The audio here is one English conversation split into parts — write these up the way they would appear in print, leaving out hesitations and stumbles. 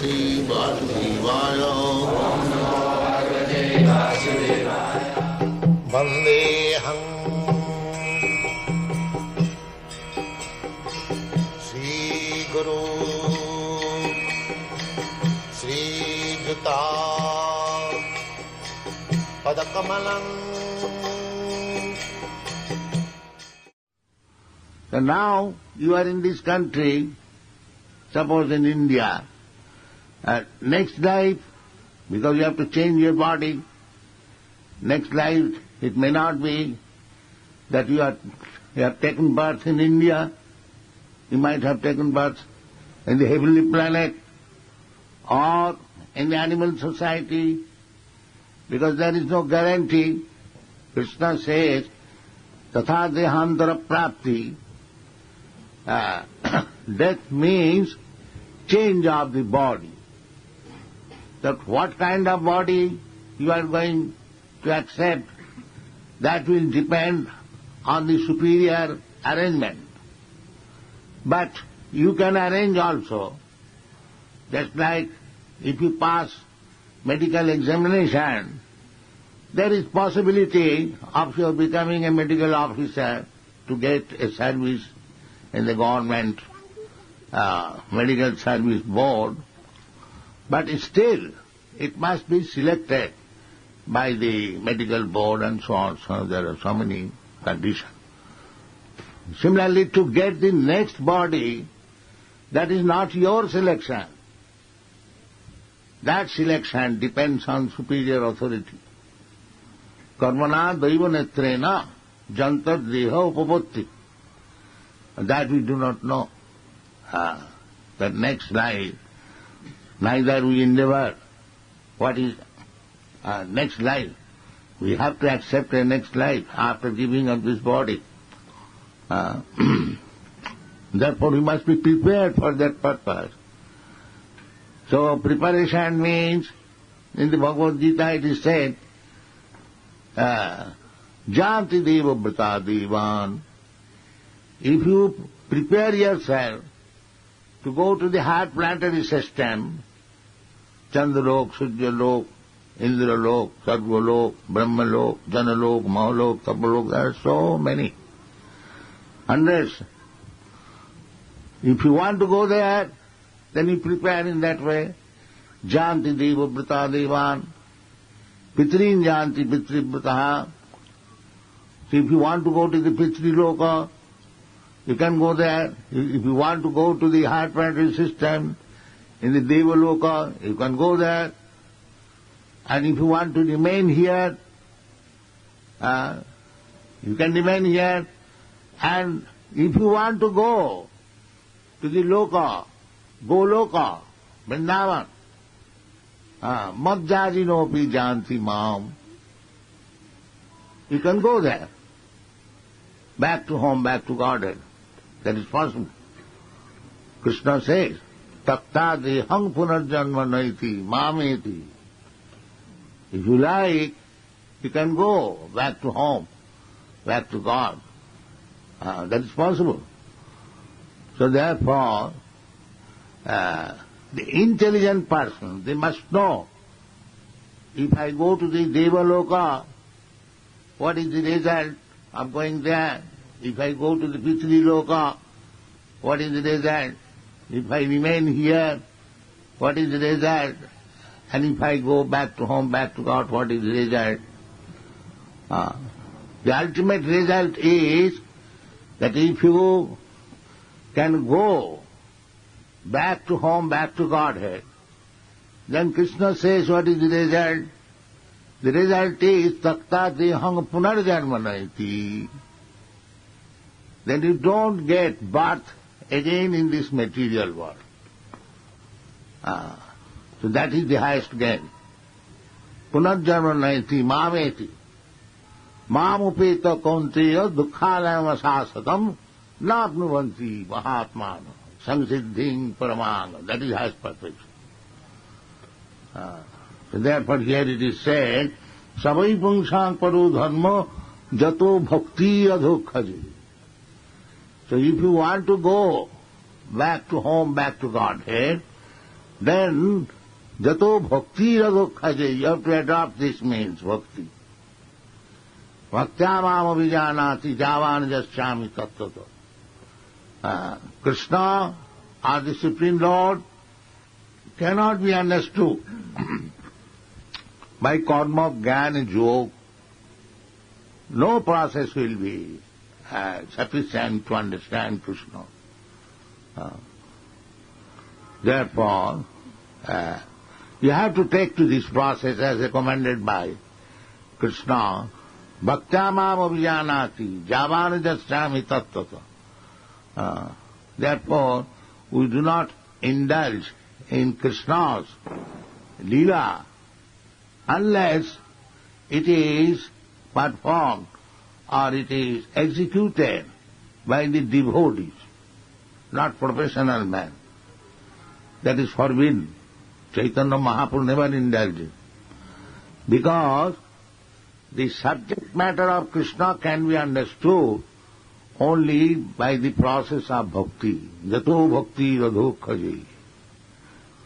Bhagavate Vasudevaya. Vandeham Sri Guru Sri Juta Padakamalam. So now you are in this country, suppose in India, next life, because you have to change your body, next life it may not be that you have taken birth in India, you might have taken birth in the heavenly planet or in the animal society, because there is no guarantee. Krishna says, Tatha dehantara prapti. Death means change of the body. That what kind of body you are going to accept, that will depend on the superior arrangement. But you can arrange also, just like if you pass medical examination, there is possibility of your becoming a medical officer to get a service in the government medical service board, but still it must be selected by the medical board and so on. So there are so many conditions. Similarly, to get the next body, that is not your selection. That selection depends on superior authority. Karmana daiva netrena jantar deha upapatti. That we do not know. That next life, neither we endeavor what is next life. We have to accept a next life after giving up this body. Therefore we must be prepared for that purpose. So preparation means, in the Bhagavad-gita it is said, Janti deva brata devan. If you prepare yourself to go to the higher planetary system, Chandralok, Suryalok, Indralok, Sarvalok, Brahmalok, Janalok, Mahalok, Tapalok, there are so many, hundreds. If you want to go there, then you prepare in that way. Janti deva brata devan, Pitrin janti pitri brataha. So if you want to go to the Pitri Loka, you can go there. If you want to go to the higher planetary system, in the Devaloka, you can go there. And if you want to remain here, you can remain here. And if you want to go to the Loka, Goloka, Vrindavan, Madhyajinopi janti maam, you can go there. Back to home, back to Godhead. That is possible. Krishna says, Takta dehang punarjanma naiti mameti. If you like, you can go back to home, back to God. That is possible. So therefore, the intelligent person, they must know, if I go to the Devaloka, what is the result of going there? If I go to the Pitri Loka, what is the result? If I remain here, what is the result? And if I go back to home, back to God, what is the result? The ultimate result is that if you can go back to home, back to Godhead, then Krishna says, what is the result? The result is takta dehang punarjanmanaiti. Then you don't get birth again in this material world. So that is the highest gain. Punarjanmanaiti mameti. Mamupeta kaunteya dukkhalayam asasatam napnuvanti mahatmana samsiddhing paramanga. That is highest perfection. So therefore here it is said, Savai pungsang paro dharma jato bhakti adhokhaji. So if you want to go back to home, back to Godhead, then jato bhakti radokhaje, you have to adopt this means, bhakti. Bhaktyamam abhijanati javan jasyami tattvato. Krishna, or the Supreme Lord, cannot be understood by karma, jnana and yoga. No process will be sufficient to understand Krishna. Therefore, you have to take to this process as recommended by Krishna. Bhaktyamam abhijanati javana jasyami tattvato. Therefore, we do not indulge in Krishna's lila unless it is performed or it is executed by the devotees, not professional men. That is forbidden. Chaitanya Mahaprabhu never indulged it. Because the subject matter of Krishna can be understood only by the process of bhakti. Jato bhakti radhokhaji.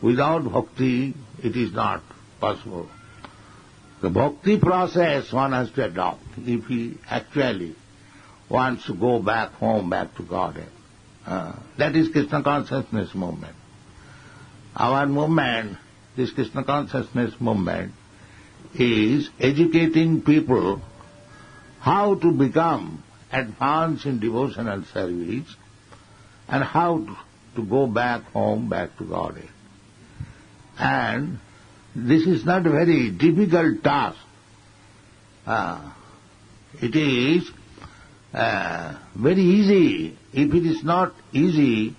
Without bhakti, it is not possible. The bhakti process one has to adopt if he actually wants to go back home, back to Godhead. That is Krishna consciousness movement. Our movement, this Krishna consciousness movement, is educating people how to become advanced in devotional service and how to go back home, back to Godhead. And this is not a very difficult task. It is very easy. If it is not easy,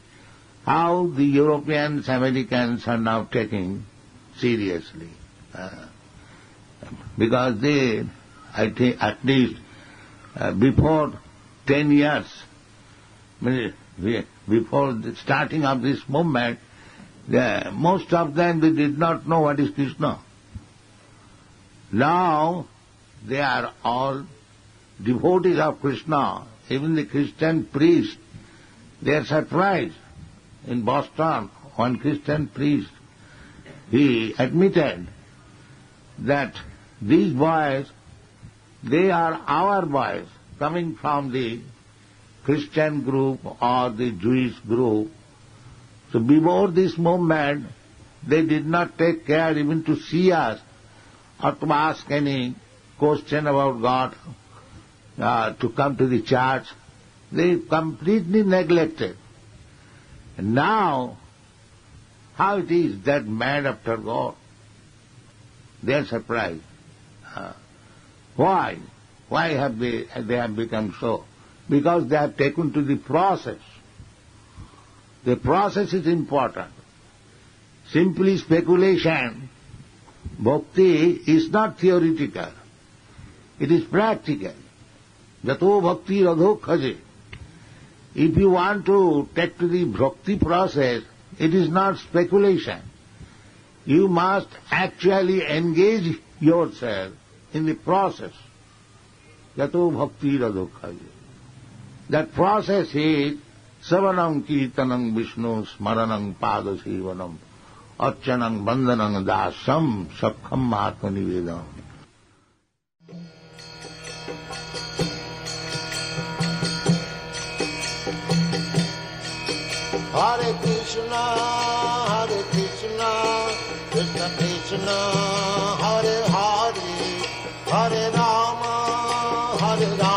how the Europeans, Americans are now taking seriously. Because they, I think, at least before 10 years, before the starting of this movement, most of them, they did not know what is Krishna. Now, they are all devotees of Krishna. Even the Christian priest, they are surprised. In Boston, one Christian priest, he admitted that these boys, they are our boys, coming from the Christian group or the Jewish group. So before this movement, they did not take care even to see us or to ask any question about God, to come to the church. They completely neglected. And now, how it is that mad after God? They are surprised. Why? Why have they have become so? Because they have taken to the process. The process is important. Simply speculation, bhakti is not theoretical. It is practical. Jato bhakti radhokhaje. If you want to take to the bhakti process, it is not speculation. You must actually engage yourself in the process. Jato bhakti radhokhaje. That process is Savanam Kirtanam Vishnu Smaranam Padasivanam Archanam Bandhanam Dasam Sakham Atmanivedam. Hare Krishna, Krishna Krishna, Hare Hare, Hare Rama, Hare Rama.